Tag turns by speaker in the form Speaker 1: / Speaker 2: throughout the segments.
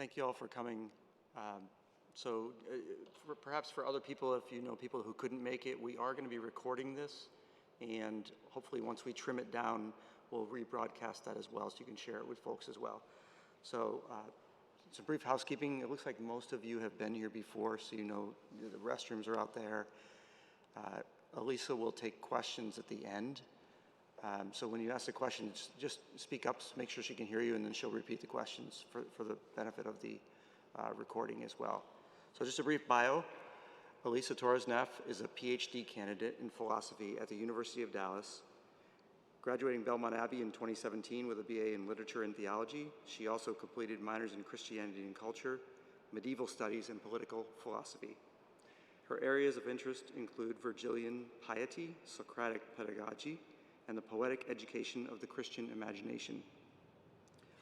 Speaker 1: Thank you all for coming. Perhaps for other people, if you know people who couldn't make it, we are going to be recording this, and hopefully once we trim it down, we'll rebroadcast that as well, so you can share it with folks as well. So some brief housekeeping. It looks like most of you have been here before, so you know the restrooms are out there. Elisa will take questions at the end. So when you ask the question, just speak up, make sure she can hear you, and then she'll repeat the questions for the benefit of the recording as well. So just a brief bio. Elisa Torres Neff is a PhD candidate in philosophy at the University of Dallas. Graduating Belmont Abbey in 2017 with a BA in literature and theology, she also completed minors in Christianity and culture, medieval studies, and political philosophy. Her areas of interest include Virgilian piety, Socratic pedagogy, and the poetic education of the Christian imagination.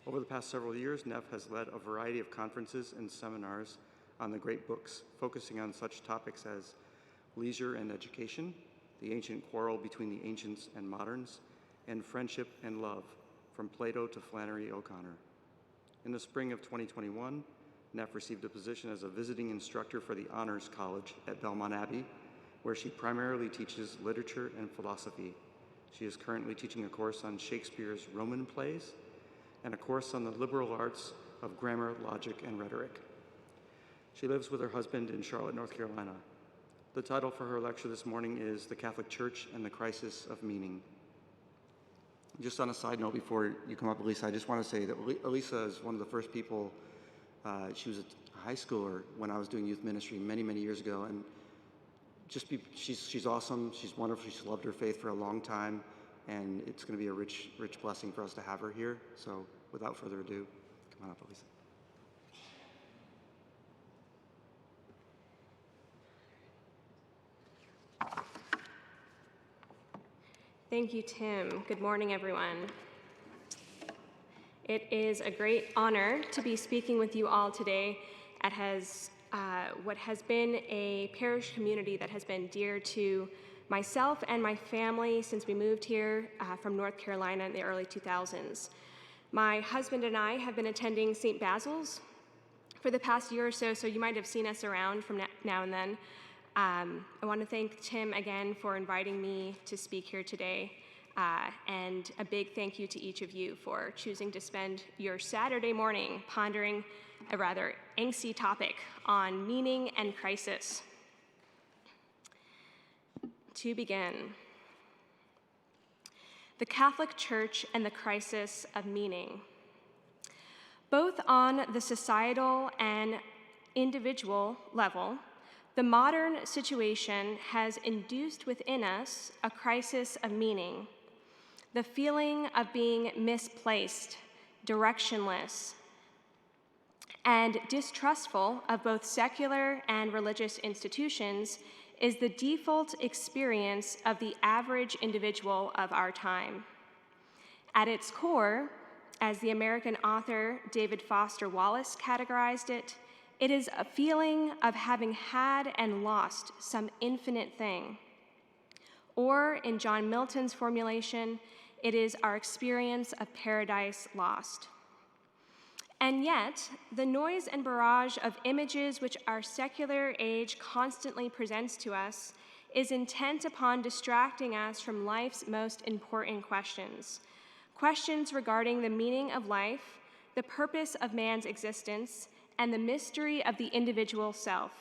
Speaker 1: Over the past several years, Neff has led a variety of conferences and seminars on the great books, focusing on such topics as leisure and education, the ancient quarrel between the ancients and moderns, and friendship and love, from Plato to Flannery O'Connor. In the spring of 2021, Neff received a position as a visiting instructor for the Honors College at Belmont Abbey, where she primarily teaches literature and philosophy. She is currently teaching a course on Shakespeare's Roman plays and a course on the liberal arts of grammar, logic, and rhetoric. She lives with her husband in Charlotte, North Carolina. The title for her lecture this morning is The Catholic Church and the Crisis of Meaning. Just on a side note before you come up, Elisa, I just want to say that Elisa is one of the first people, she was a high schooler when I was doing youth ministry many, many years ago, and she's awesome, she's wonderful, she's loved her faith for a long time, and it's going to be a rich blessing for us to have her here. So without further ado, come on up, Elisa.
Speaker 2: Thank you, Tim. Good morning, everyone. It is a great honor to be speaking with you all today at what has been a parish community that has been dear to myself and my family since we moved here from North Carolina in the early 2000s. My husband and I have been attending St. Basil's for the past year or so, so you might have seen us around from now and then. I want to thank Tim again for inviting me to speak here today, and a big thank you to each of you for choosing to spend your Saturday morning pondering a rather angsty topic on meaning and crisis. To begin, the Catholic Church and the crisis of meaning. Both on the societal and individual level, the modern situation has induced within us a crisis of meaning, the feeling of being misplaced, directionless, and distrustful of both secular and religious institutions is the default experience of the average individual of our time. At its core, as the American author David Foster Wallace categorized it, it is a feeling of having had and lost some infinite thing. Or, in John Milton's formulation, it is our experience of paradise lost. And yet, the noise and barrage of images which our secular age constantly presents to us is intent upon distracting us from life's most important questions. Questions regarding the meaning of life, the purpose of man's existence, and the mystery of the individual self.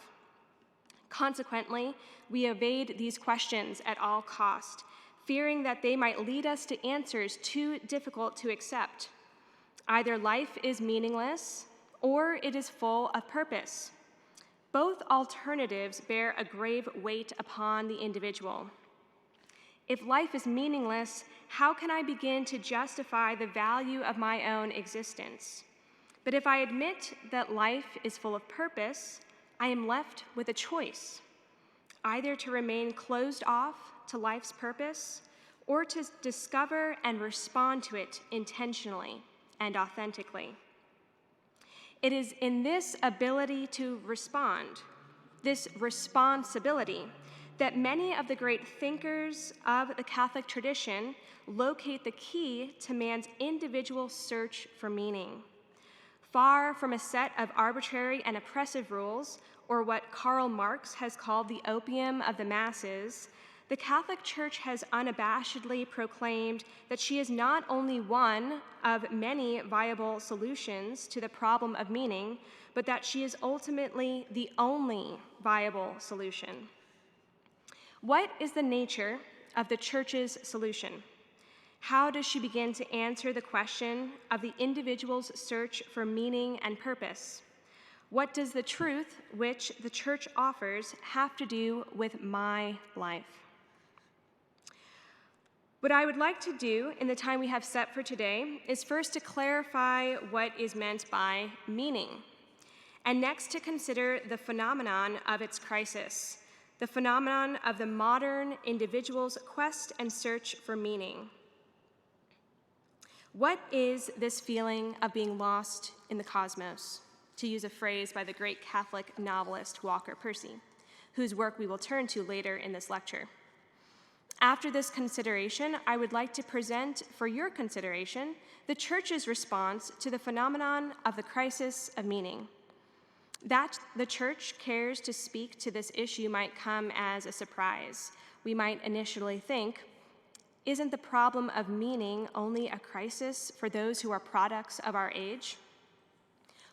Speaker 2: Consequently, we evade these questions at all cost, fearing that they might lead us to answers too difficult to accept. Either life is meaningless, or it is full of purpose. Both alternatives bear a grave weight upon the individual. If life is meaningless, how can I begin to justify the value of my own existence? But if I admit that life is full of purpose, I am left with a choice, either to remain closed off to life's purpose or to discover and respond to it intentionally and authentically. It is in this ability to respond, this responsibility, that many of the great thinkers of the Catholic tradition locate the key to man's individual search for meaning. Far from a set of arbitrary and oppressive rules, or what Karl Marx has called the opium of the masses, the Catholic Church has unabashedly proclaimed that she is not only one of many viable solutions to the problem of meaning, but that she is ultimately the only viable solution. What is the nature of the Church's solution? How does she begin to answer the question of the individual's search for meaning and purpose? What does the truth which the Church offers have to do with my life? What I would like to do in the time we have set for today is first to clarify what is meant by meaning, and next to consider the phenomenon of its crisis, the phenomenon of the modern individual's quest and search for meaning. What is this feeling of being lost in the cosmos, to use a phrase by the great Catholic novelist Walker Percy, whose work we will turn to later in this lecture? After this consideration, I would like to present for your consideration the Church's response to the phenomenon of the crisis of meaning. That the Church cares to speak to this issue might come as a surprise. We might initially think, isn't the problem of meaning only a crisis for those who are products of our age?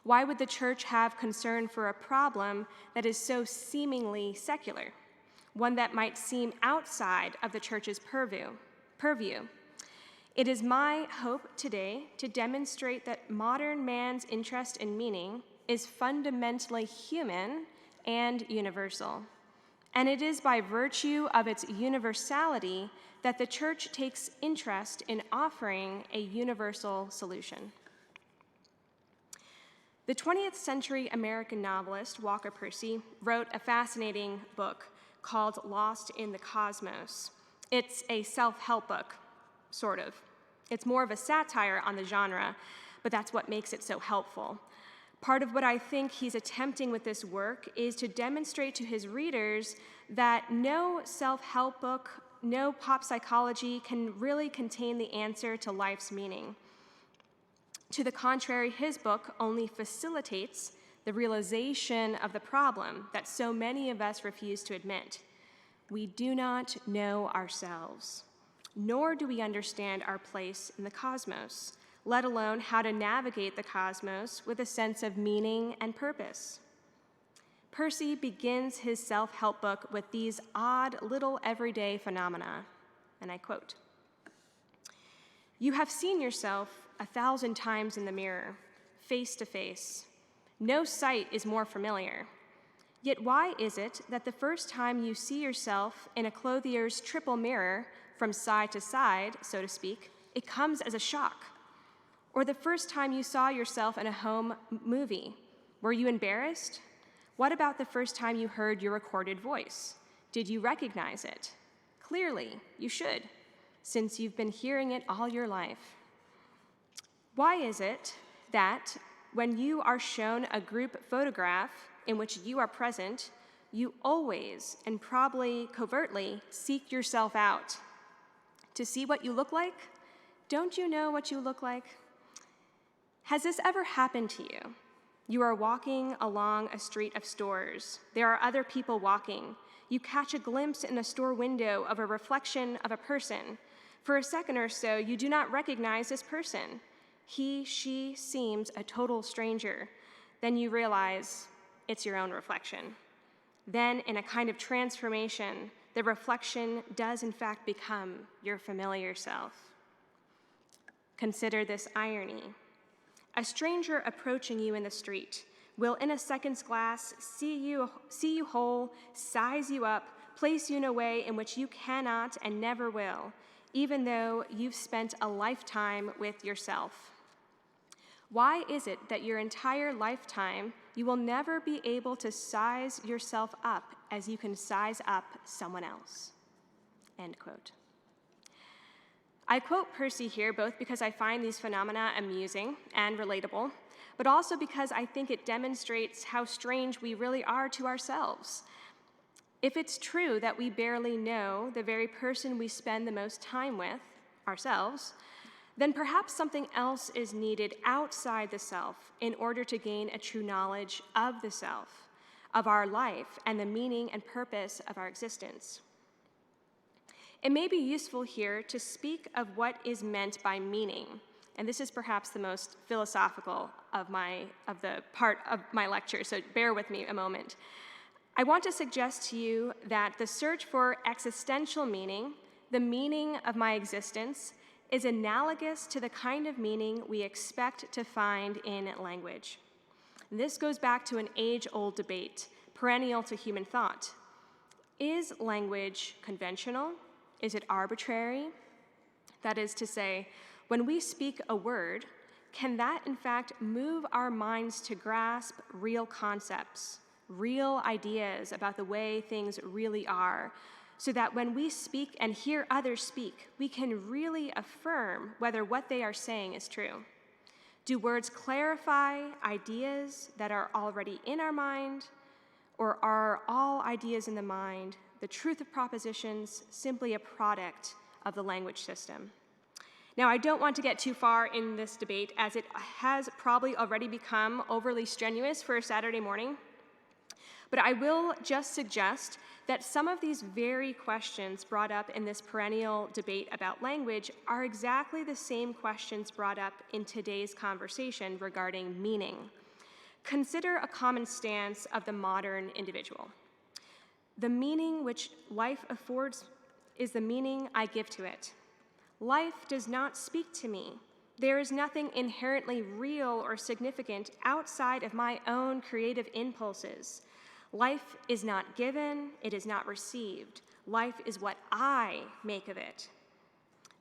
Speaker 2: Why would the Church have concern for a problem that is so seemingly secular, one that might seem outside of the Church's purview? It is my hope today to demonstrate that modern man's interest in meaning is fundamentally human and universal. And it is by virtue of its universality that the Church takes interest in offering a universal solution. The 20th century American novelist Walker Percy wrote a fascinating book called Lost in the Cosmos. It's a self-help book, sort of. It's more of a satire on the genre, but that's what makes it so helpful. Part of what I think he's attempting with this work is to demonstrate to his readers that no self-help book, no pop psychology can really contain the answer to life's meaning. To the contrary, his book only facilitates the realization of the problem that so many of us refuse to admit. We do not know ourselves, nor do we understand our place in the cosmos, let alone how to navigate the cosmos with a sense of meaning and purpose. Percy begins his self-help book with these odd little everyday phenomena, and I quote, "You have seen yourself 1,000 times in the mirror, face to face. No sight is more familiar. Yet why is it that the first time you see yourself in a clothier's triple mirror, from side to side, so to speak, it comes as a shock? Or the first time you saw yourself in a home movie, were you embarrassed? What about the first time you heard your recorded voice? Did you recognize it? Clearly, you should, since you've been hearing it all your life. Why is it that when you are shown a group photograph in which you are present, you always, and probably covertly, seek yourself out to see what you look like? Don't you know what you look like? Has this ever happened to you? You are walking along a street of stores. There are other people walking. You catch a glimpse in a store window of a reflection of a person. For a second or so, you do not recognize this person. He, she seems a total stranger. Then you realize it's your own reflection. Then, in a kind of transformation, the reflection does in fact become your familiar self. Consider this irony. A stranger approaching you in the street will, in a second's glass, see you whole, size you up, place you in a way in which you cannot and never will, even though you've spent a lifetime with yourself. Why is it that your entire lifetime you will never be able to size yourself up as you can size up someone else?" End quote. I quote Percy here both because I find these phenomena amusing and relatable, but also because I think it demonstrates how strange we really are to ourselves. If it's true that we barely know the very person we spend the most time with, ourselves, then perhaps something else is needed outside the self in order to gain a true knowledge of the self, of our life, and the meaning and purpose of our existence. It may be useful here to speak of what is meant by meaning, and this is perhaps the most philosophical of the part of my lecture, so bear with me a moment. I want to suggest to you that the search for existential meaning, the meaning of my existence, is analogous to the kind of meaning we expect to find in language. This goes back to an age-old debate, perennial to human thought. Is language conventional? Is it arbitrary? That is to say, when we speak a word, can that in fact move our minds to grasp real concepts, real ideas about the way things really are, so that when we speak and hear others speak, we can really affirm whether what they are saying is true? Do words clarify ideas that are already in our mind, or are all ideas in the mind, the truth of propositions, simply a product of the language system? Now, I don't want to get too far in this debate, as it has probably already become overly strenuous for a Saturday morning, but I will just suggest that some of these very questions brought up in this perennial debate about language are exactly the same questions brought up in today's conversation regarding meaning. Consider a common stance of the modern individual. The meaning which life affords is the meaning I give to it. Life does not speak to me. There is nothing inherently real or significant outside of my own creative impulses. Life is not given, it is not received. Life is what I make of it.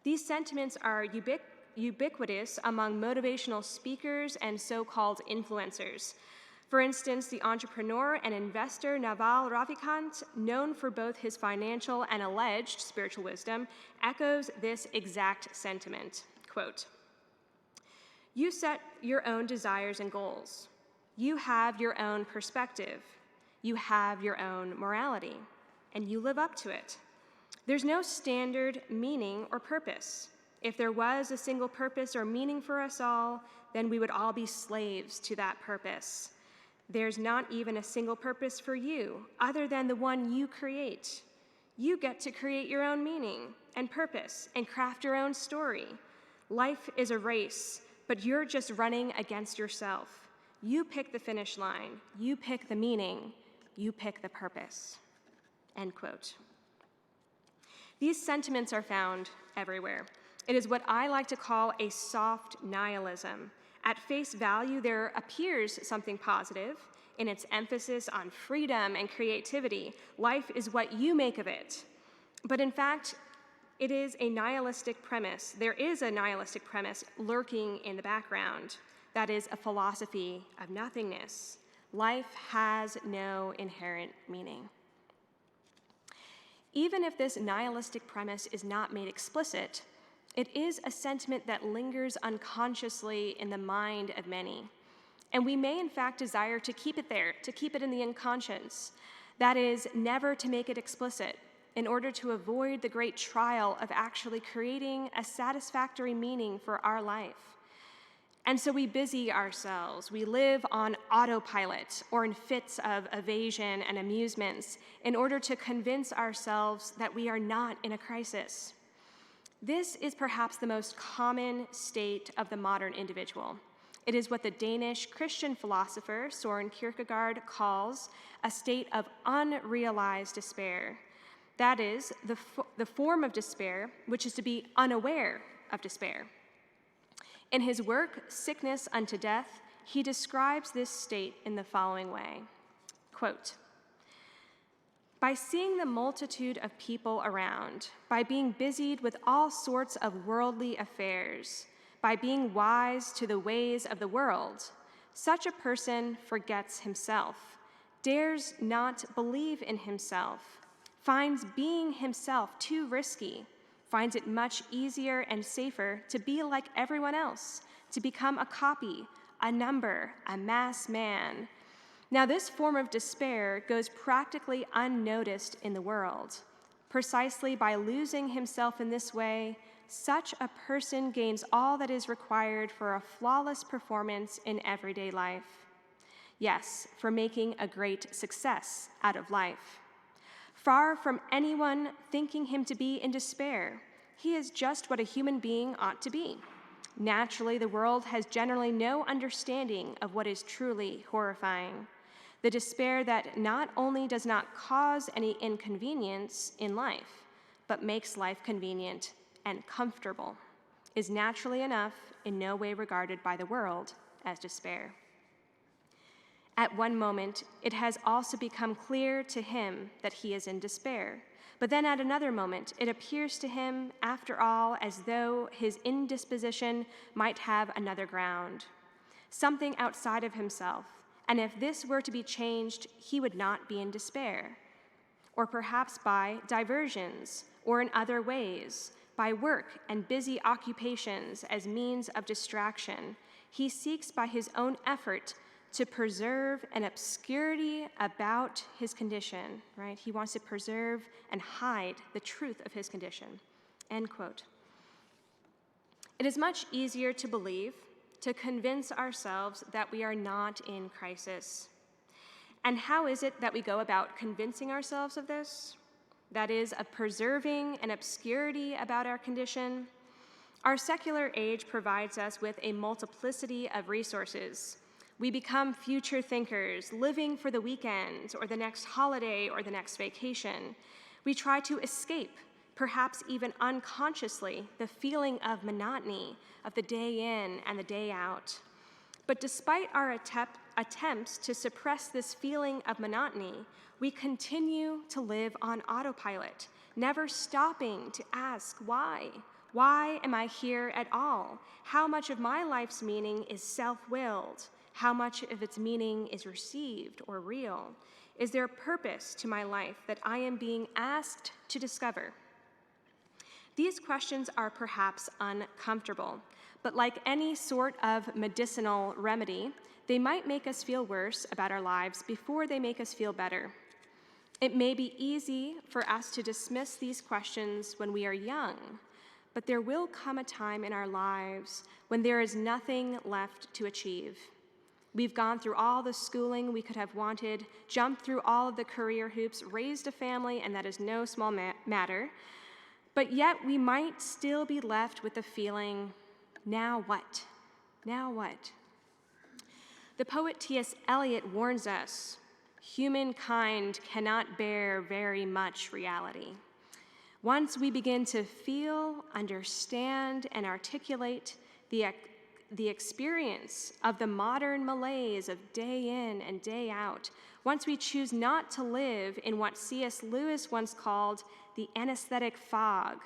Speaker 2: These sentiments are ubiquitous among motivational speakers and so-called influencers. For instance, the entrepreneur and investor Naval Ravikant, known for both his financial and alleged spiritual wisdom, echoes this exact sentiment. Quote, "You set your own desires and goals. You have your own perspective. You have your own morality, and you live up to it. There's no standard meaning or purpose. If there was a single purpose or meaning for us all, then we would all be slaves to that purpose. There's not even a single purpose for you other than the one you create. You get to create your own meaning and purpose and craft your own story. Life is a race, but you're just running against yourself. You pick the finish line. You pick the meaning. You pick the purpose." End quote. These sentiments are found everywhere. It is what I like to call a soft nihilism. At face value, there appears something positive in its emphasis on freedom and creativity. Life is what you make of it. But in fact, it is a nihilistic premise. There is a nihilistic premise lurking in the background. That is a philosophy of nothingness. Life has no inherent meaning. Even if this nihilistic premise is not made explicit, it is a sentiment that lingers unconsciously in the mind of many. And we may in fact desire to keep it there, to keep it in the unconscious. That is, never to make it explicit, in order to avoid the great trial of actually creating a satisfactory meaning for our life. And so we busy ourselves. We live on autopilot or in fits of evasion and amusements in order to convince ourselves that we are not in a crisis. This is perhaps the most common state of the modern individual. It is what the Danish Christian philosopher Søren Kierkegaard calls a state of unrealized despair. That is, the form of despair, which is to be unaware of despair. In his work, Sickness unto Death, he describes this state in the following way, quote, "By seeing the multitude of people around, by being busied with all sorts of worldly affairs, by being wise to the ways of the world, such a person forgets himself, dares not believe in himself, finds being himself too risky, finds it much easier and safer to be like everyone else, to become a copy, a number, a mass man. Now, this form of despair goes practically unnoticed in the world. Precisely by losing himself in this way, such a person gains all that is required for a flawless performance in everyday life. Yes, for making a great success out of life. Far from anyone thinking him to be in despair, he is just what a human being ought to be. Naturally, the world has generally no understanding of what is truly horrifying. The despair that not only does not cause any inconvenience in life, but makes life convenient and comfortable, is naturally enough in no way regarded by the world as despair. At one moment, it has also become clear to him that he is in despair. But then at another moment, it appears to him, after all, as though his indisposition might have another ground, something outside of himself. And if this were to be changed, he would not be in despair. Or perhaps by diversions, or in other ways, by work and busy occupations as means of distraction, he seeks by his own effort to preserve an obscurity about his condition, right? He wants to preserve and hide the truth of his condition, end quote. It is much easier to believe, to convince ourselves that we are not in crisis. And how is it that we go about convincing ourselves of this? That is, of preserving an obscurity about our condition. Our secular age provides us with a multiplicity of resources. We become future thinkers, living for the weekend or the next holiday or the next vacation. We try to escape, perhaps even unconsciously, the feeling of monotony of the day in and the day out. But despite our attempts to suppress this feeling of monotony, we continue to live on autopilot, never stopping to ask why. Why am I here at all? How much of my life's meaning is self-willed? How much of its meaning is received or real? Is there a purpose to my life that I am being asked to discover? These questions are perhaps uncomfortable, but like any sort of medicinal remedy, they might make us feel worse about our lives before they make us feel better. It may be easy for us to dismiss these questions when we are young, but there will come a time in our lives when there is nothing left to achieve. We've gone through all the schooling we could have wanted, jumped through all of the career hoops, raised a family, and that is no small matter. But yet we might still be left with the feeling, now what? Now what? The poet T.S. Eliot warns us, humankind cannot bear very much reality. Once we begin to feel, understand, and articulate the experience of the modern malaise of day in and day out, once we choose not to live in what C.S. Lewis once called the anesthetic fog,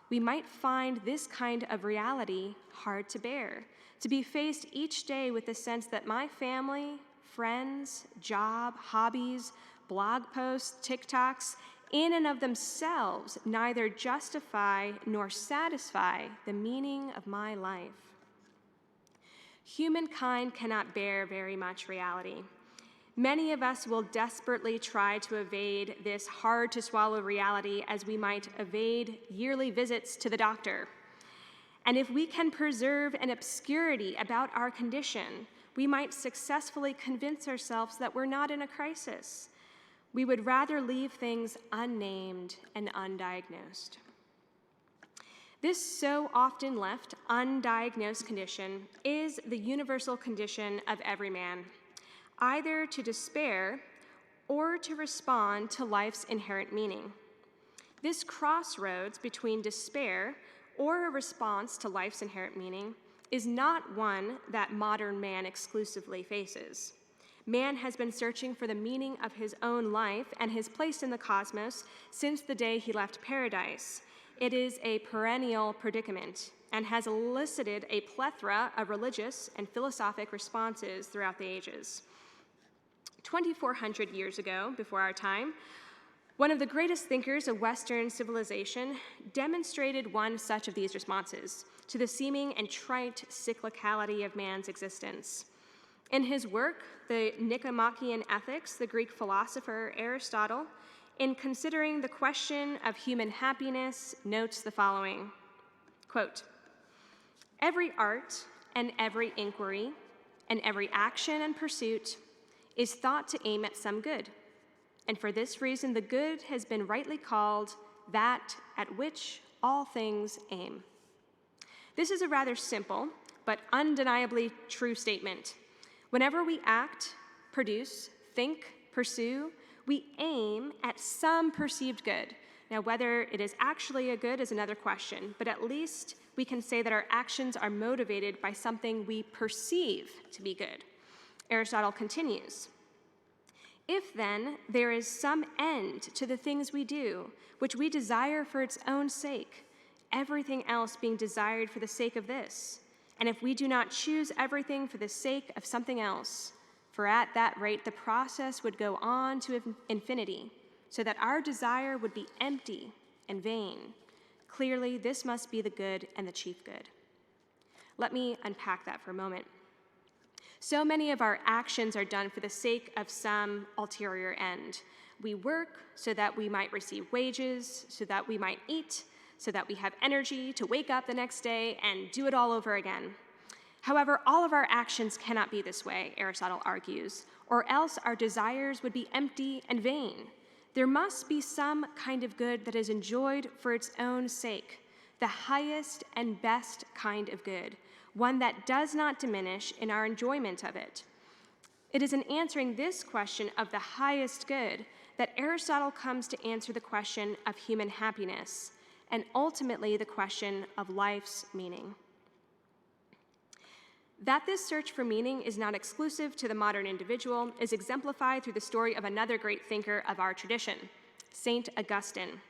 Speaker 2: we might find this kind of reality hard to bear, to be faced each day with the sense that my family, friends, job, hobbies, blog posts, TikToks, in and of themselves neither justify nor satisfy the meaning of my life. Humankind cannot bear very much reality. Many of us will desperately try to evade this hard-to-swallow reality as we might evade yearly visits to the doctor. And if we can preserve an obscurity about our condition, we might successfully convince ourselves that we're not in a crisis. We would rather leave things unnamed and undiagnosed. This so often left undiagnosed condition is the universal condition of every man, either to despair or to respond to life's inherent meaning. This crossroads between despair or a response to life's inherent meaning is not one that modern man exclusively faces. Man has been searching for the meaning of his own life and his place in the cosmos since the day he left paradise. It is a perennial predicament and has elicited a plethora of religious and philosophic responses throughout the ages. 2,400 years ago, before our time, one of the greatest thinkers of Western civilization demonstrated one such of these responses to the seeming and trite cyclicality of man's existence. In his work, the Nicomachean Ethics, the Greek philosopher Aristotle, in considering the question of human happiness, notes the following: Quote, "Every art and every inquiry and every action and pursuit is thought to aim at some good, and for this reason the good has been rightly called that at which all things aim." This is a rather simple but undeniably true statement. Whenever we act, produce, think, pursue, we aim at some perceived good. Now, whether it is actually a good is another question, but at least we can say that our actions are motivated by something we perceive to be good. Aristotle continues, "If then there is some end to the things we do, which we desire for its own sake, everything else being desired for the sake of this, and if we do not choose everything for the sake of something else, for at that rate the process would go on to infinity, so that our desire would be empty and vain. Clearly, this must be the good and the chief good." Let me unpack that for a moment. So many of our actions are done for the sake of some ulterior end. We work so that we might receive wages, so that we might eat, so that we have energy to wake up the next day and do it all over again. However, all of our actions cannot be this way, Aristotle argues, or else our desires would be empty and vain. There must be some kind of good that is enjoyed for its own sake, the highest and best kind of good, one that does not diminish in our enjoyment of it. It is in answering this question of the highest good that Aristotle comes to answer the question of human happiness, and ultimately the question of life's meaning. That this search for meaning is not exclusive to the modern individual is exemplified through the story of another great thinker of our tradition, Saint Augustine.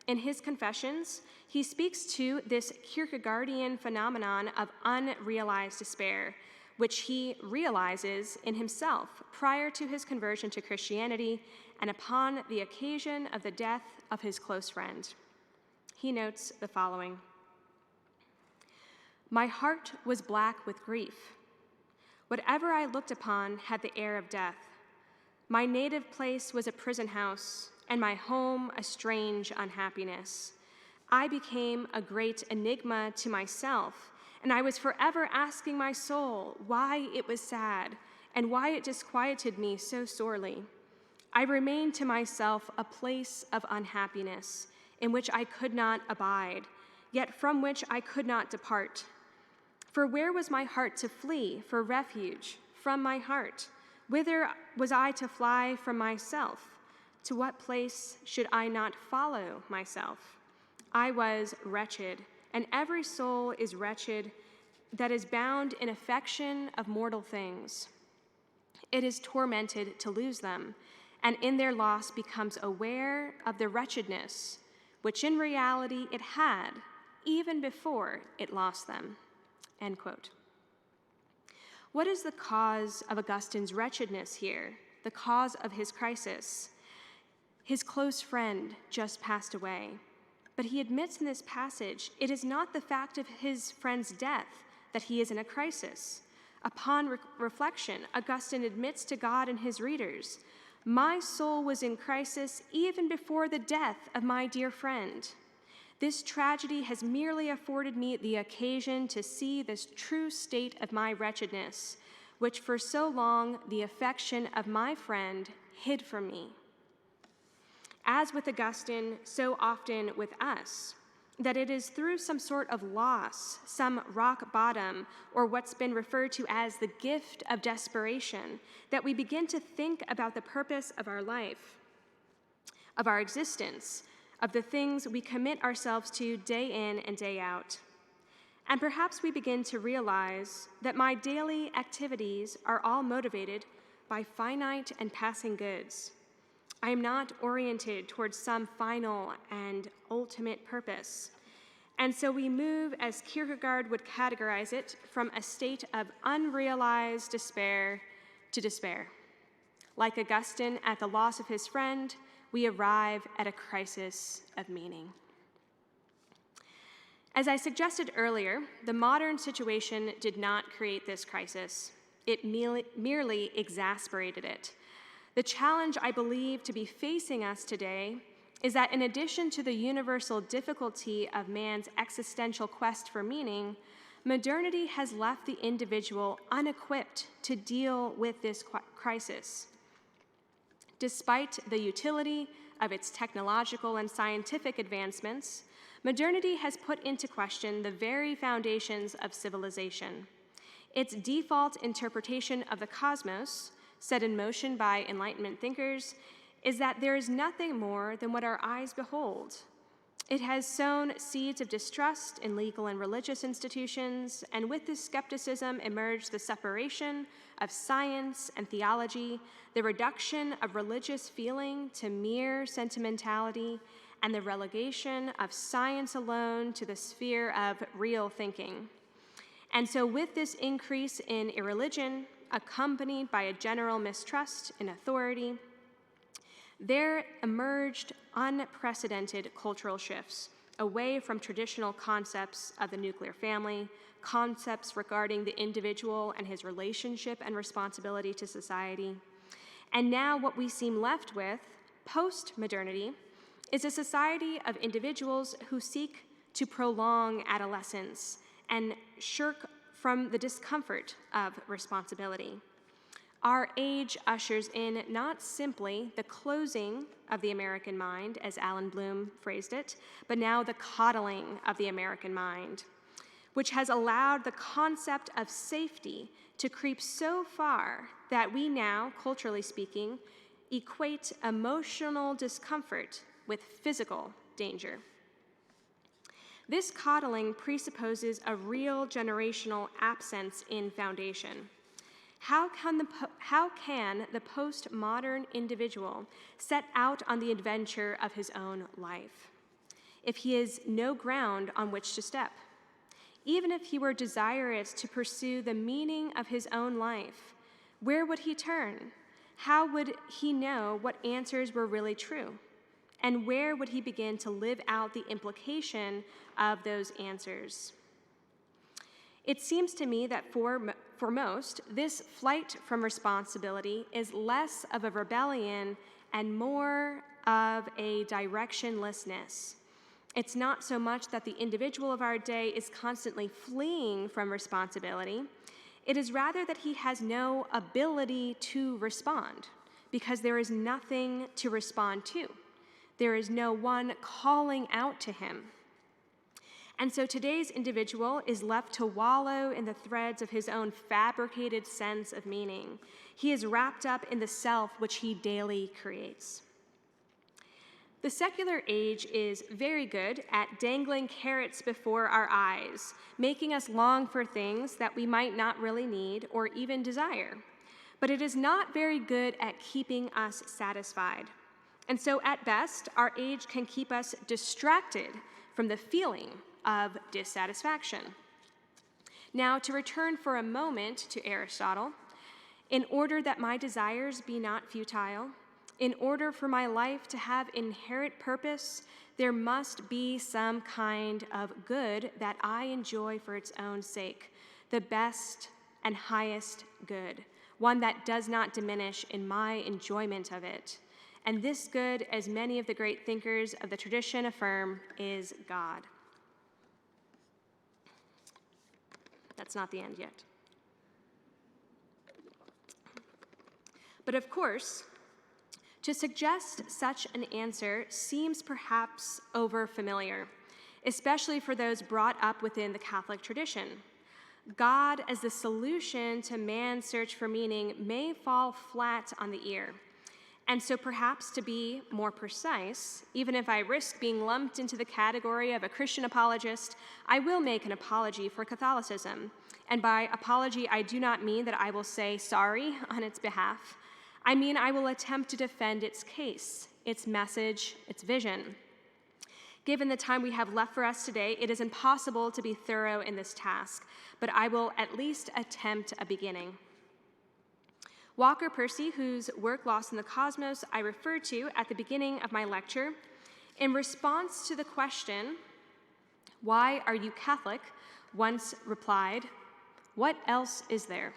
Speaker 2: In his Confessions, he speaks to this Kierkegaardian phenomenon of unrealized despair, which he realizes in himself prior to his conversion to Christianity and upon the occasion of the death of his close friend. He notes the following: "My heart was black with grief. Whatever I looked upon had the air of death. My native place was a prison house, and my home a strange unhappiness. I became a great enigma to myself, and I was forever asking my soul why it was sad and why it disquieted me so sorely. I remained to myself a place of unhappiness in which I could not abide, yet from which I could not depart. For where was my heart to flee for refuge from my heart? Whither was I to fly from myself? To what place should I not follow myself? I was wretched, and every soul is wretched that is bound in affection of mortal things. It is tormented to lose them, and in their loss becomes aware of the wretchedness, which in reality it had, even before it lost them." End quote. What is the cause of Augustine's wretchedness here, the cause of his crisis? His close friend just passed away, but he admits in this passage it is not the fact of his friend's death that he is in a crisis. Upon reflection, Augustine admits to God and his readers, "My soul was in crisis even before the death of my dear friend. This tragedy has merely afforded me the occasion to see this true state of my wretchedness, which for so long the affection of my friend hid from me." As with Augustine, so often with us, that it is through some sort of loss, some rock bottom, or what's been referred to as the gift of desperation, that we begin to think about the purpose of our life, of our existence, of the things we commit ourselves to day in and day out. And perhaps we begin to realize that my daily activities are all motivated by finite and passing goods. I am not oriented towards some final and ultimate purpose. And so we move, as Kierkegaard would categorize it, from a state of unrealized despair to despair. Like Augustine at the loss of his friend, we arrive at a crisis of meaning. As I suggested earlier, the modern situation did not create this crisis. It merely exasperated it. The challenge I believe to be facing us today is that in addition to the universal difficulty of man's existential quest for meaning, modernity has left the individual unequipped to deal with this crisis. Despite the utility of its technological and scientific advancements, modernity has put into question the very foundations of civilization. Its default interpretation of the cosmos, set in motion by Enlightenment thinkers, is that there is nothing more than what our eyes behold. It has sown seeds of distrust in legal and religious institutions, and with this skepticism emerged the separation of science and theology, the reduction of religious feeling to mere sentimentality, and the relegation of science alone to the sphere of real thinking. And so with this increase in irreligion, accompanied by a general mistrust in authority, there emerged unprecedented cultural shifts away from traditional concepts of the nuclear family, concepts regarding the individual and his relationship and responsibility to society. And now what we seem left with, post-modernity, is a society of individuals who seek to prolong adolescence and shirk from the discomfort of responsibility. Our age ushers in not simply the closing of the American mind, as Alan Bloom phrased it, but now the coddling of the American mind, which has allowed the concept of safety to creep so far that we now, culturally speaking, equate emotional discomfort with physical danger. This coddling presupposes a real generational absence in foundation. How can the postmodern individual set out on the adventure of his own life if he has no ground on which to step? Even if he were desirous to pursue the meaning of his own life, where would he turn? How would he know what answers were really true? And where would he begin to live out the implication of those answers? It seems to me that for most, this flight from responsibility is less of a rebellion and more of a directionlessness. It's not so much that the individual of our day is constantly fleeing from responsibility. It is rather that he has no ability to respond because there is nothing to respond to. There is no one calling out to him. And so today's individual is left to wallow in the threads of his own fabricated sense of meaning. He is wrapped up in the self which he daily creates. The secular age is very good at dangling carrots before our eyes, making us long for things that we might not really need or even desire. But it is not very good at keeping us satisfied. And so at best, our age can keep us distracted from the feeling of dissatisfaction. Now, to return for a moment to Aristotle, in order that my desires be not futile, in order for my life to have inherent purpose, there must be some kind of good that I enjoy for its own sake, the best and highest good, one that does not diminish in my enjoyment of it. And this good, as many of the great thinkers of the tradition affirm, is God. That's not the end yet. But of course, to suggest such an answer seems perhaps overfamiliar, especially for those brought up within the Catholic tradition. God as the solution to man's search for meaning may fall flat on the ear. And so perhaps to be more precise, even if I risk being lumped into the category of a Christian apologist, I will make an apology for Catholicism. And by apology, I do not mean that I will say sorry on its behalf. I mean I will attempt to defend its case, its message, its vision. Given the time we have left for us today, it is impossible to be thorough in this task, but I will at least attempt a beginning. Walker Percy, whose work Lost in the Cosmos I referred to at the beginning of my lecture, in response to the question, "Why are you Catholic?" once replied, "What else is there?"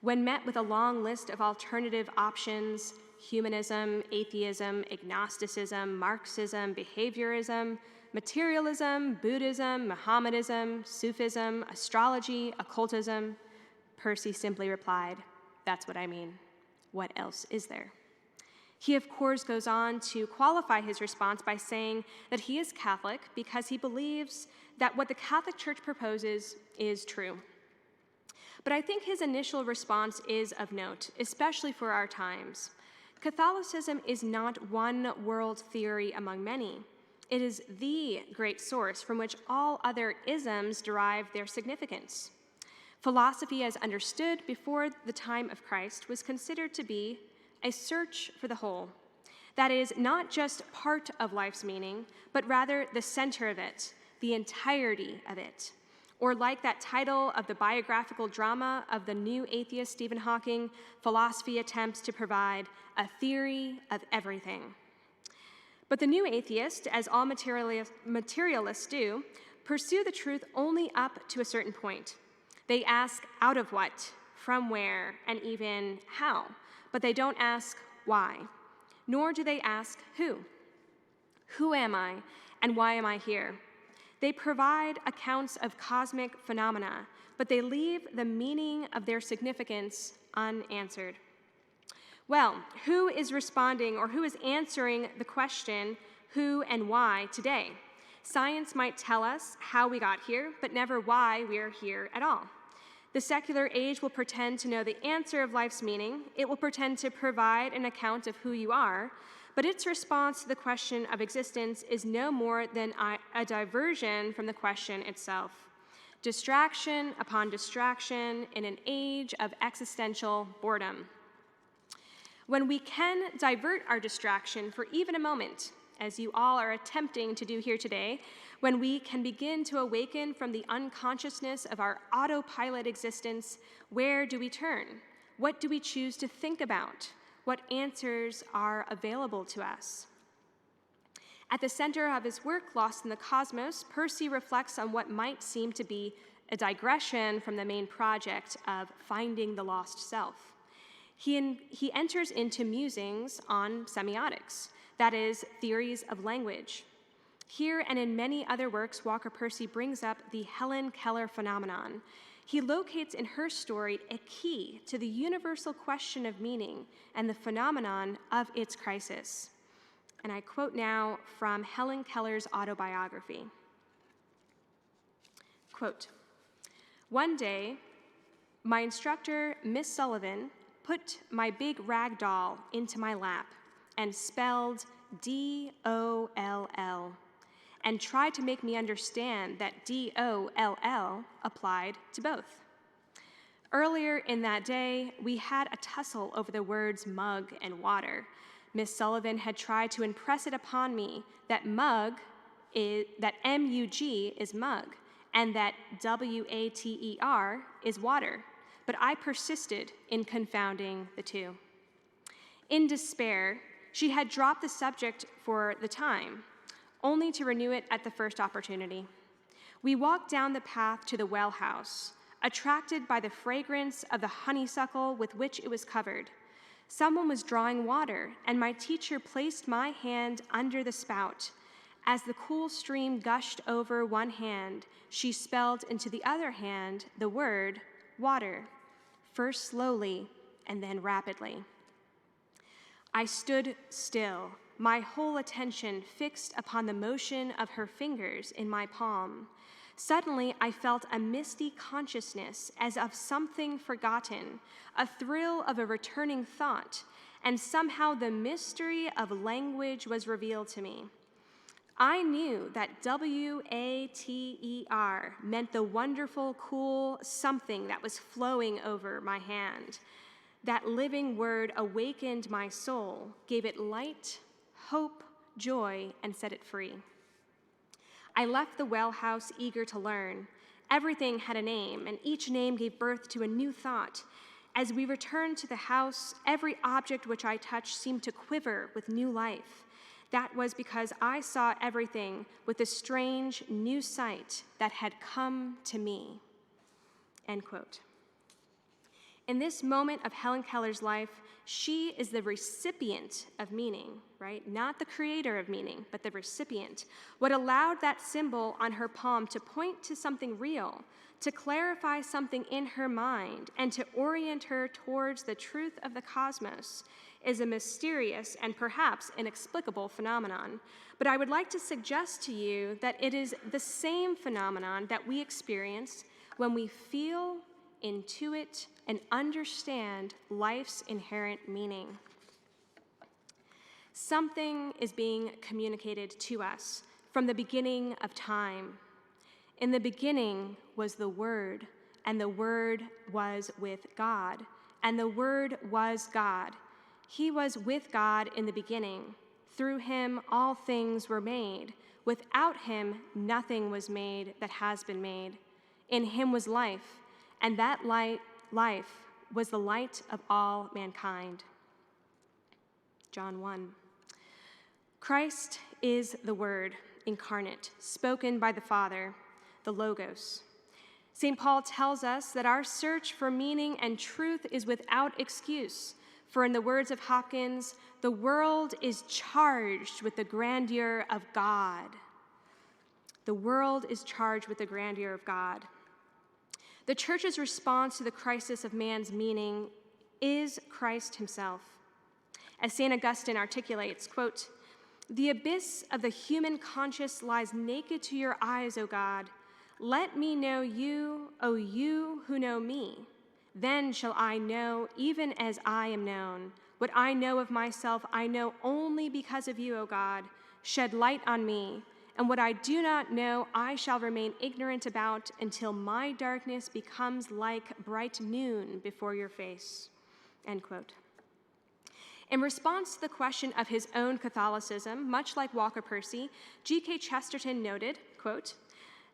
Speaker 2: When met with a long list of alternative options, humanism, atheism, agnosticism, Marxism, behaviorism, materialism, Buddhism, Mohammedanism, Sufism, astrology, occultism? Percy simply replied, "That's what I mean. What else is there?" He, of course, goes on to qualify his response by saying that he is Catholic because he believes that what the Catholic Church proposes is true. But I think his initial response is of note, especially for our times. Catholicism is not one world theory among many. It is the great source from which all other isms derive their significance. Philosophy, as understood before the time of Christ, was considered to be a search for the whole. That is, not just part of life's meaning, but rather the center of it, the entirety of it. Or like that title of the biographical drama of the new atheist Stephen Hawking, philosophy attempts to provide a theory of everything. But the new atheist, as all materialists do, pursue the truth only up to a certain point. They ask out of what, from where, and even how, but they don't ask why, nor do they ask who. Who am I, and why am I here? They provide accounts of cosmic phenomena, but they leave the meaning of their significance unanswered. Well, who is responding or who is answering the question, who and why, today? Science might tell us how we got here, but never why we are here at all. The secular age will pretend to know the answer of life's meaning. It will pretend to provide an account of who you are, but its response to the question of existence is no more than a diversion from the question itself. Distraction upon distraction in an age of existential boredom. When we can divert our distraction for even a moment, as you all are attempting to do here today, when we can begin to awaken from the unconsciousness of our autopilot existence, where do we turn? What do we choose to think about? What answers are available to us? At the center of his work, Lost in the Cosmos, Percy reflects on what might seem to be a digression from the main project of finding the lost self. He enters into musings on semiotics, that is, theories of language. Here and in many other works, Walker Percy brings up the Helen Keller phenomenon. He locates in her story a key to the universal question of meaning and the phenomenon of its crisis. And I quote now from Helen Keller's autobiography. Quote, "One day, my instructor, Miss Sullivan, put my big rag doll into my lap and spelled D-O-L-L and tried to make me understand that D-O-L-L applied to both. Earlier in that day, we had a tussle over the words mug and water. Miss Sullivan had tried to impress it upon me that M-U-G is mug and that W-A-T-E-R is water, but I persisted in confounding the two. In despair, she had dropped the subject for the time, only to renew it at the first opportunity. We walked down the path to the well house, attracted by the fragrance of the honeysuckle with which it was covered. Someone was drawing water, and my teacher placed my hand under the spout. As the cool stream gushed over one hand, she spelled into the other hand the word water, first slowly and then rapidly. I stood still, my whole attention fixed upon the motion of her fingers in my palm. Suddenly, I felt a misty consciousness as of something forgotten, a thrill of a returning thought, and somehow the mystery of language was revealed to me. I knew that W-A-T-E-R meant the wonderful, cool something that was flowing over my hand. That living word awakened my soul, gave it light, hope, joy, and set it free. I left the well house eager to learn. Everything had a name, and each name gave birth to a new thought. As we returned to the house, every object which I touched seemed to quiver with new life. That was because I saw everything with a strange new sight that had come to me." End quote. In this moment of Helen Keller's life, she is the recipient of meaning, right? Not the creator of meaning, but the recipient. What allowed that symbol on her palm to point to something real, to clarify something in her mind, and to orient her towards the truth of the cosmos is a mysterious and perhaps inexplicable phenomenon. But I would like to suggest to you that it is the same phenomenon that we experience when we feel, intuit, and understand life's inherent meaning. Something is being communicated to us from the beginning of time. In the beginning was the Word, and the Word was with God, and the Word was God. He was with God in the beginning. Through him all things were made. Without him nothing was made that has been made. In him was life, and that life was the light of all mankind. John 1. Christ is the Word incarnate, spoken by the Father, the Logos. St. Paul tells us that our search for meaning and truth is without excuse, for in the words of Hopkins, the world is charged with the grandeur of God. The world is charged with the grandeur of God. The church's response to the crisis of man's meaning is Christ himself. As St. Augustine articulates, quote, "The abyss of the human conscience lies naked to your eyes, O God. Let me know you, O you who know me. Then shall I know even as I am known. What I know of myself I know only because of you, O God. Shed light on me, and what I do not know I shall remain ignorant about until my darkness becomes like bright noon before your face." End quote. In response to the question of his own Catholicism, much like Walker Percy, G.K. Chesterton noted, quote,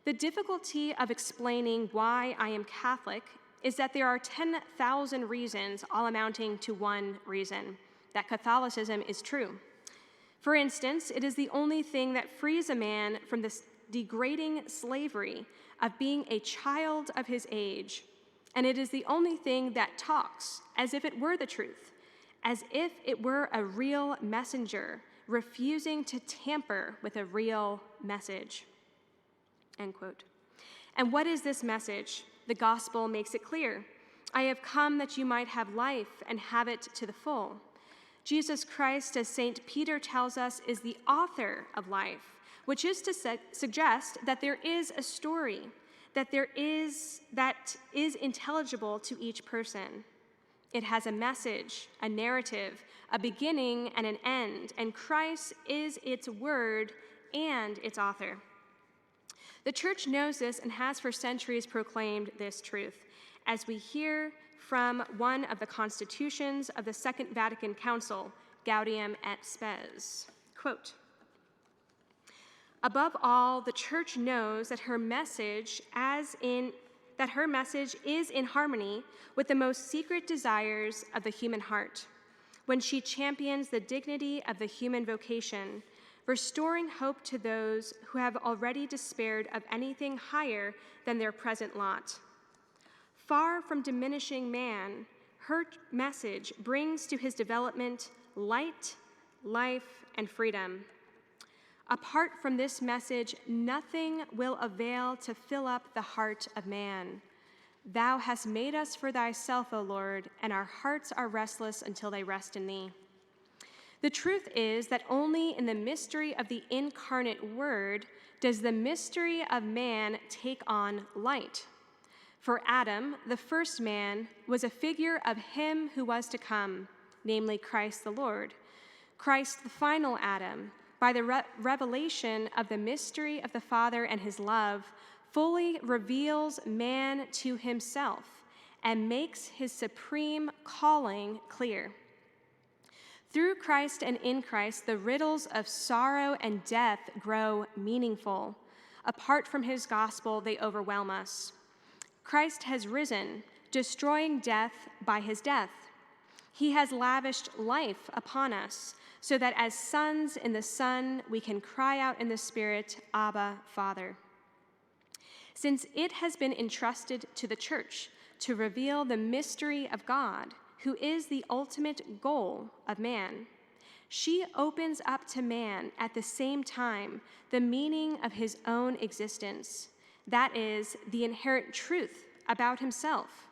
Speaker 2: "The difficulty of explaining why I am Catholic is that there are 10,000 reasons all amounting to one reason, that Catholicism is true. For instance, it is the only thing that frees a man from the degrading slavery of being a child of his age, and it is the only thing that talks as if it were the truth, as if it were a real messenger refusing to tamper with a real message." End quote. And what is this message? The gospel makes it clear. I have come that you might have life and have it to the full. Jesus Christ, as St. Peter tells us, is the author of life, which is to suggest that there is a story, that is intelligible to each person. It has a message, a narrative, a beginning and an end, and Christ is its word and its author. The church knows this and has for centuries proclaimed this truth, as we hear from one of the constitutions of the Second Vatican Council, Gaudium et Spes. Quote, "Above all, the church knows that her message is in harmony with the most secret desires of the human heart, when she champions the dignity of the human vocation, restoring hope to those who have already despaired of anything higher than their present lot. Far from diminishing man, her message brings to his development light, life, and freedom. Apart from this message, nothing will avail to fill up the heart of man. Thou hast made us for thyself, O Lord, and our hearts are restless until they rest in thee." The truth is that only in the mystery of the incarnate Word does the mystery of man take on light. For Adam, the first man, was a figure of him who was to come, namely Christ the Lord. Christ, the final Adam, by the revelation of the mystery of the Father and his love, fully reveals man to himself and makes his supreme calling clear. Through Christ and in Christ, the riddles of sorrow and death grow meaningful. Apart from his gospel, they overwhelm us. Christ has risen, destroying death by his death. He has lavished life upon us, so that as sons in the Son, we can cry out in the Spirit, Abba, Father. Since it has been entrusted to the church to reveal the mystery of God, who is the ultimate goal of man. She opens up to man at the same time the meaning of his own existence, that is, the inherent truth about himself.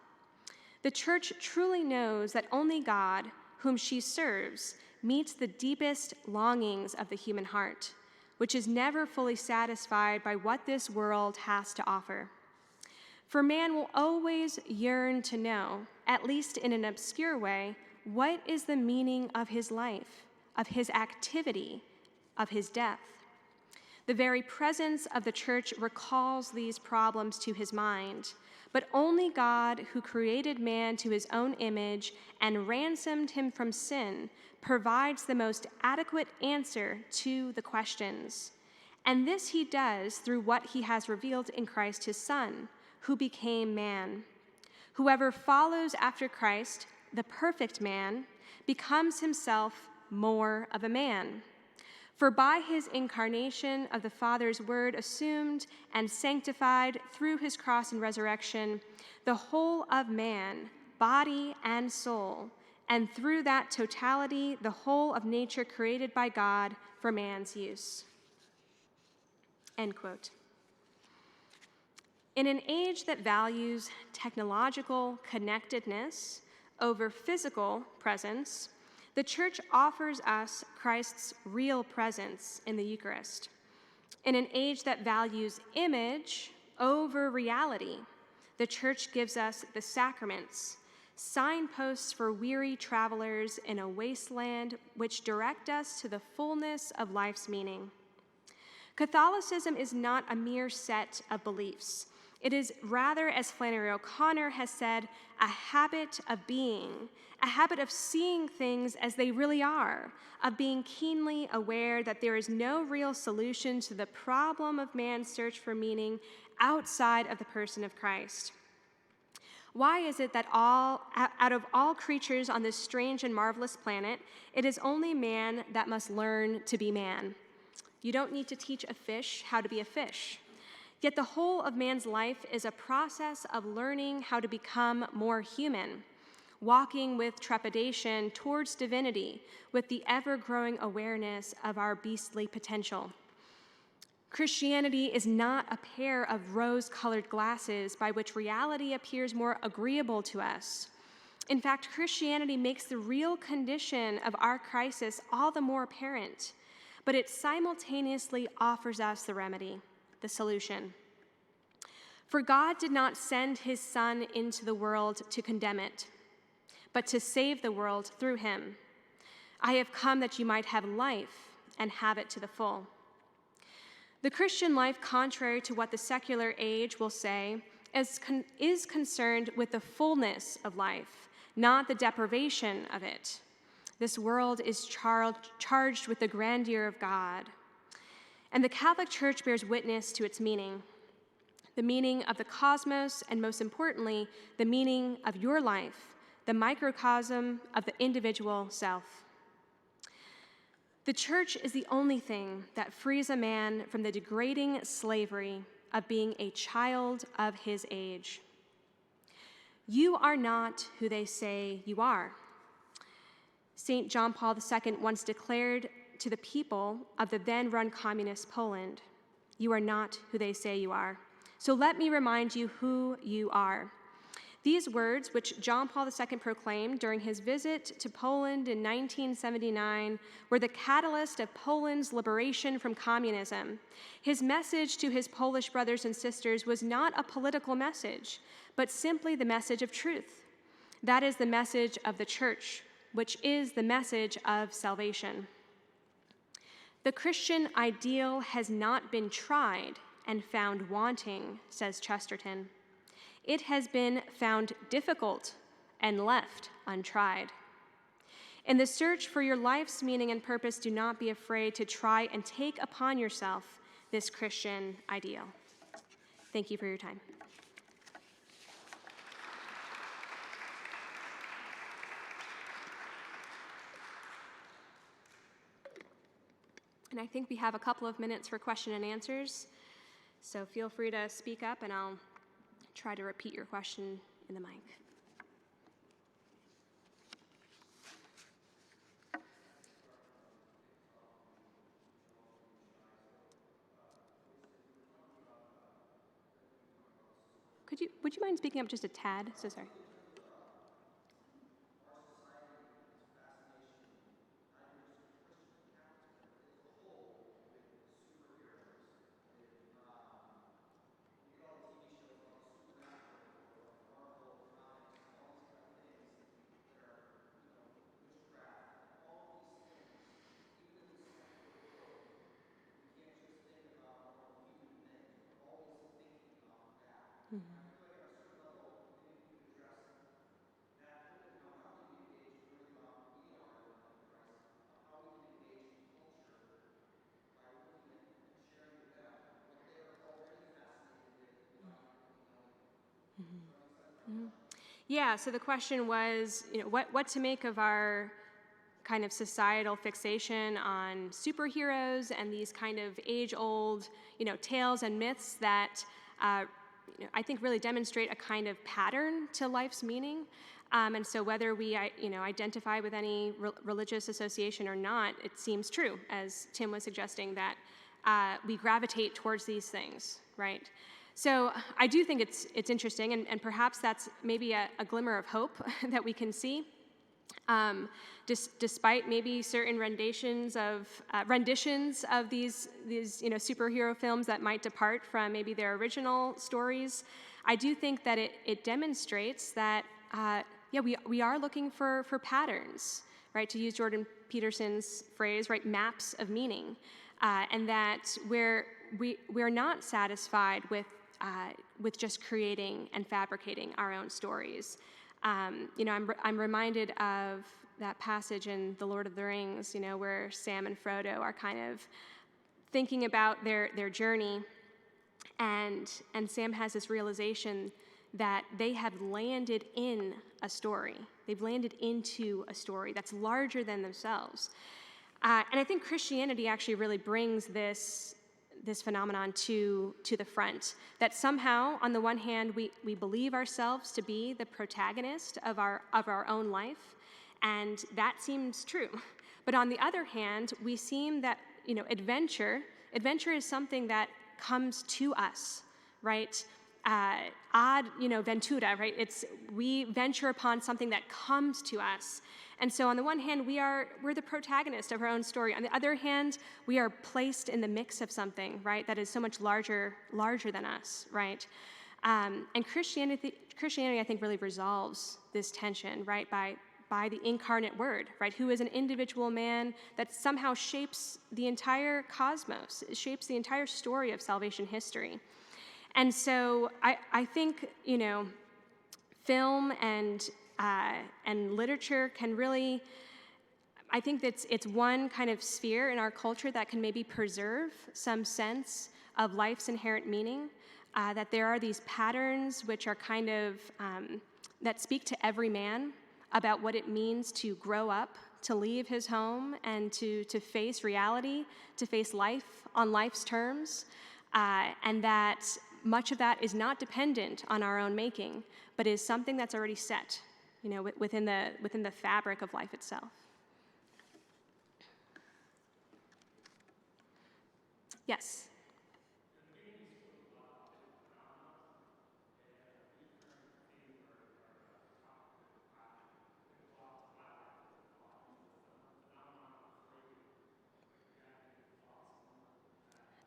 Speaker 2: The church truly knows that only God, whom she serves, meets the deepest longings of the human heart, which is never fully satisfied by what this world has to offer. For man will always yearn to know, at least in an obscure way, what is the meaning of his life, of his activity, of his death. The very presence of the church recalls these problems to his mind, but only God, who created man to his own image and ransomed him from sin, provides the most adequate answer to the questions. And this he does through what he has revealed in Christ his Son, who became man. Whoever follows after Christ, the perfect man, becomes himself more of a man. For by his incarnation of the Father's word assumed and sanctified through his cross and resurrection, the whole of man, body and soul, and through that totality, the whole of nature created by God for man's use. End quote. In an age that values technological connectedness over physical presence, the church offers us Christ's real presence in the Eucharist. In an age that values image over reality, the church gives us the sacraments, signposts for weary travelers in a wasteland which direct us to the fullness of life's meaning. Catholicism is not a mere set of beliefs. It is rather, as Flannery O'Connor has said, a habit of being, a habit of seeing things as they really are, of being keenly aware that there is no real solution to the problem of man's search for meaning outside of the person of Christ. Why is it that out of all creatures on this strange and marvelous planet, it is only man that must learn to be man? You don't need to teach a fish how to be a fish. Yet the whole of man's life is a process of learning how to become more human, walking with trepidation towards divinity, with the ever-growing awareness of our beastly potential. Christianity is not a pair of rose-colored glasses by which reality appears more agreeable to us. In fact, Christianity makes the real condition of our crisis all the more apparent, but it simultaneously offers us the remedy, the solution. For God did not send his Son into the world to condemn it, but to save the world through him. I have come that you might have life and have it to the full. The Christian life, contrary to what the secular age will say, is concerned with the fullness of life, not the deprivation of it. This world is charged with the grandeur of God. And the Catholic Church bears witness to its meaning, the meaning of the cosmos, and most importantly, the meaning of your life, the microcosm of the individual self. The church is the only thing that frees a man from the degrading slavery of being a child of his age. You are not who they say you are. St. John Paul II once declared to the people of the then-run communist Poland, "You are not who they say you are. So let me remind you who you are." These words, which John Paul II proclaimed during his visit to Poland in 1979, were the catalyst of Poland's liberation from communism. His message to his Polish brothers and sisters was not a political message, but simply the message of truth. That is the message of the church, which is the message of salvation. The Christian ideal has not been tried and found wanting, says Chesterton. It has been found difficult and left untried. In the search for your life's meaning and purpose, do not be afraid to try and take upon yourself this Christian ideal. Thank you for your time. And I think we have a couple of minutes for question and answers, so feel free to speak up and I'll try to repeat your question in the mic. Would you mind speaking up just a tad? So sorry. Yeah, so the question was, what to make of our kind of societal fixation on superheroes and these kind of age-old, tales and myths that I think really demonstrate a kind of pattern to life's meaning. And so whether we, identify with any religious association or not, it seems true, as Tim was suggesting, that we gravitate towards these things, right? So I do think it's interesting, and perhaps that's maybe a glimmer of hope that we can see, despite maybe certain renditions of these superhero films that might depart from maybe their original stories. I do think that it demonstrates that we are looking for patterns, right? To use Jordan Peterson's phrase, right, maps of meaning, and that we're not satisfied with just creating and fabricating our own stories. I'm reminded of that passage in The Lord of the Rings, where Sam and Frodo are kind of thinking about their journey, and Sam has this realization that they have landed in a story. They've landed into a story that's larger than themselves. And I think Christianity actually really brings this phenomenon to the front, that somehow, on the one hand, we believe ourselves to be the protagonist of our own life, and that seems true. But on the other hand, we seem that, adventure is something that comes to us, right? Ad ventura, right? We venture upon something that comes to us. And so on the one hand, we're the protagonist of our own story. On the other hand, we are placed in the mix of something, right, that is so much larger than us, right? And Christianity, I think, really resolves this tension, right, by the incarnate word, right, who is an individual man that somehow shapes the entire cosmos, shapes the entire story of salvation history. And so I think, film and literature can really, I think it's one kind of sphere in our culture that can maybe preserve some sense of life's inherent meaning, that there are these patterns which are kind of, that speak to every man about what it means to grow up, to leave his home, and to face reality, to face life on life's terms, and that much of that is not dependent on our own making, but is something that's already set, within the fabric of life itself. Yes.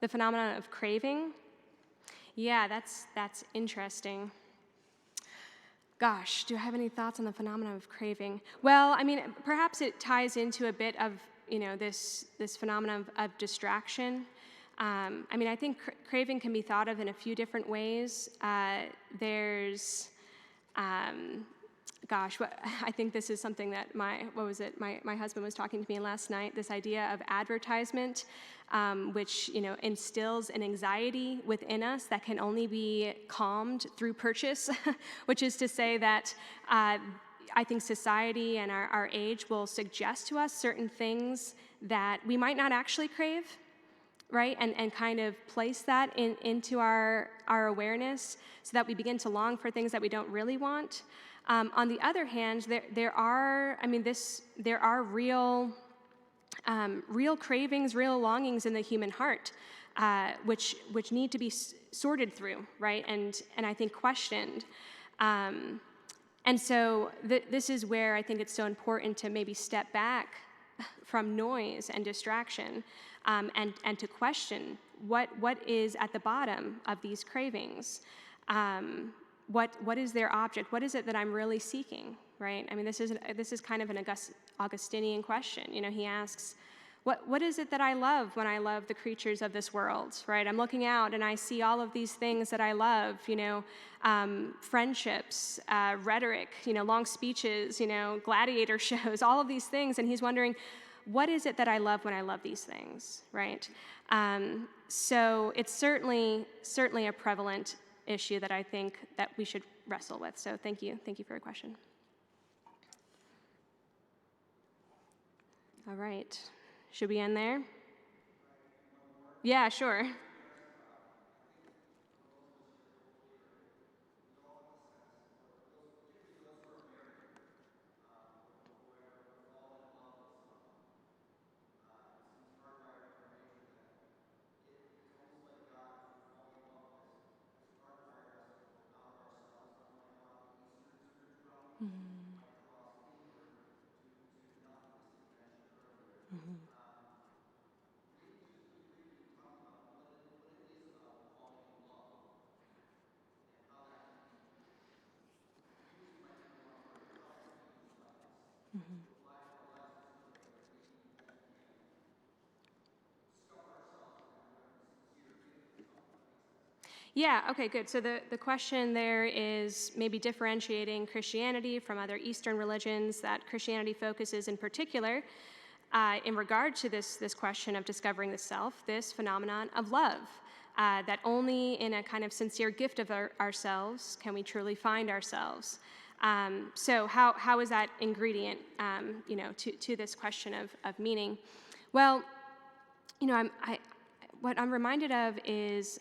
Speaker 2: The phenomenon of craving? Yeah, that's interesting. Gosh, do I have any thoughts on the phenomenon of craving? Well, I mean, perhaps it ties into a bit of, this phenomenon of distraction. I think craving can be thought of in a few different ways. There's, I think this is something that my husband was talking to me last night, this idea of advertisement, which, instills an anxiety within us that can only be calmed through purchase, which is to say that I think society and our age will suggest to us certain things that we might not actually crave, right? And kind of place that into our awareness so that we begin to long for things that we don't really want. On the other hand, there are real cravings, real longings in the human heart, which need to be sorted through, right? And I think questioned. And so this is where I think it's so important to maybe step back from noise and distraction, and to question what is at the bottom of these cravings. What is their object? What is it that I'm really seeking, right? I mean, this is kind of an Augustinian question. You know, he asks, what is it that I love when I love the creatures of this world, right? I'm looking out and I see all of these things that I love, you know, friendships, rhetoric, you know, long speeches, you know, gladiator shows, all of these things. And he's wondering, what is it that I love when I love these things, right? So it's certainly a prevalent issue that I think that we should wrestle with. So thank you for your question. All right, should we end there? Yeah, sure. Yeah, okay, good. So the question there is maybe differentiating Christianity from other Eastern religions, that Christianity focuses in particular in regard to this question of discovering the self, this phenomenon of love, that only in a kind of sincere gift of ourselves can we truly find ourselves. So how is that ingredient, to this question of meaning? Well, you know, what I'm reminded of is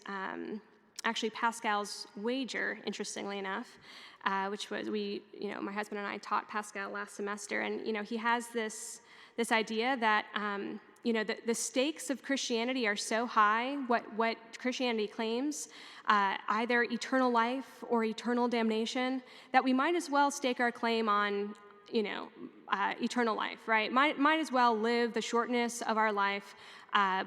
Speaker 2: actually Pascal's wager, interestingly enough, which was my husband and I taught Pascal last semester, and he has this idea that the stakes of Christianity are so high. What Christianity claims, either eternal life or eternal damnation, that we might as well stake our claim on eternal life, right? Might as well live the shortness of our life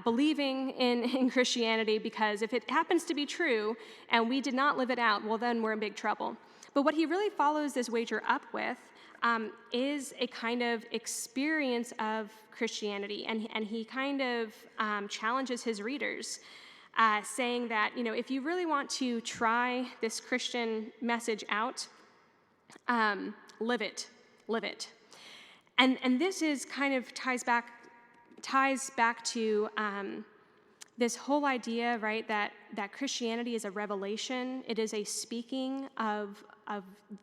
Speaker 2: believing in Christianity, because if it happens to be true and we did not live it out, well, then we're in big trouble. But what he really follows this wager up with is a kind of experience of Christianity, and he kind of challenges his readers, saying that, if you really want to try this Christian message out, live it. And this is kind of ties back to this whole idea, right, that Christianity is a revelation. It is a speaking of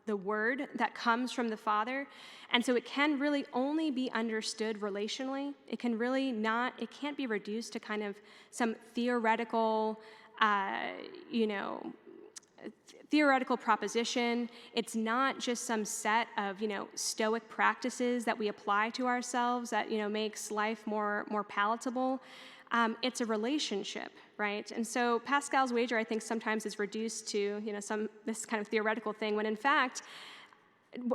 Speaker 2: the word that comes from the Father. And so it can really only be understood relationally. It can't be reduced to kind of some theoretical proposition. It's not just some set of, stoic practices that we apply to ourselves that, makes life more palatable. It's a relationship, right? And so Pascal's wager, I think, sometimes is reduced to, this kind of theoretical thing, when in fact,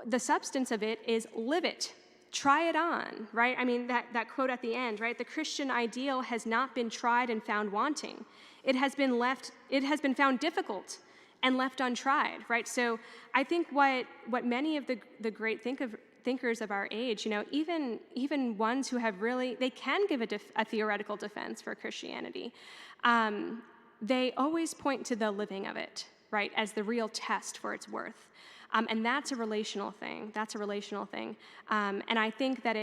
Speaker 2: the substance of it is live it. Try it on, right? I mean, that quote at the end, right? The Christian ideal has not been tried and found wanting. It has been found difficult and left untried, right? So I think what many of the great thinkers of our age, even ones who have they can give a theoretical defense for Christianity. They always point to the living of it, right, as the real test for its worth. And that's a relational thing. And I think that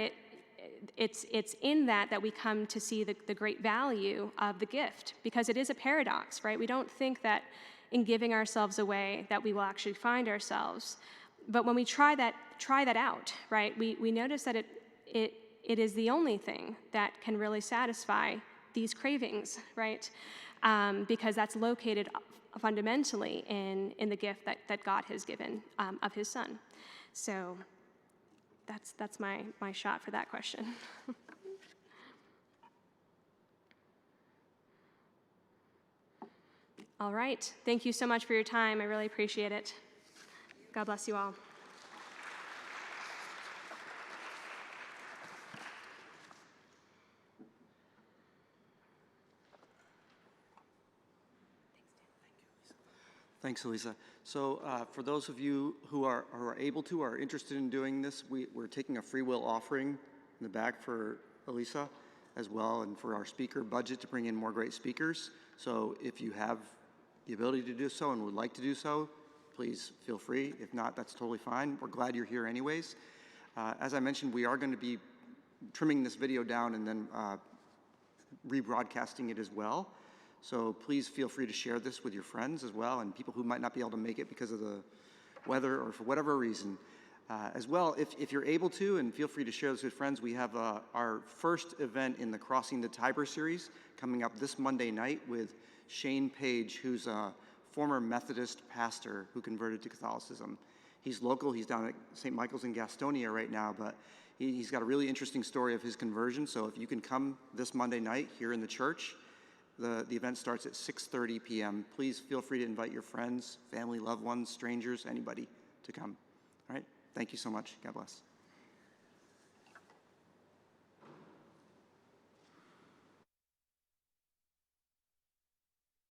Speaker 2: it's in that we come to see the great value of the gift, because it is a paradox, right? We don't think that in giving ourselves away that we will actually find ourselves. But when we try that out, right, we notice that it is the only thing that can really satisfy these cravings, right? Because that's located fundamentally in the gift that God has given of his Son. So that's my shot for that question. All right. Thank you so much for your time. I really appreciate it. God bless you all.
Speaker 1: Thanks, Elisa. So for those of you who are able to, are interested in doing this, we're taking a free will offering in the back for Elisa as well, and for our speaker budget to bring in more great speakers. So if you have the ability to do so and would like to do so, please feel free. If not, that's totally fine. We're glad you're here anyways. As I mentioned, we are going to be trimming this video down and then rebroadcasting it as well. So please feel free to share this with your friends as well, and people who might not be able to make it because of the weather or for whatever reason. As well, if you're able to, and feel free to share this with friends, we have our first event in the Crossing the Tiber series coming up this Monday night with Shane Page, who's a former Methodist pastor who converted to Catholicism. He's local. He's down at St. Michael's in Gastonia right now, but he's got a really interesting story of his conversion. So if you can come this Monday night here in the church, the event starts at 6:30 p.m. Please feel free to invite your friends, family, loved ones, strangers, anybody to come. All right? Thank you so much. God bless.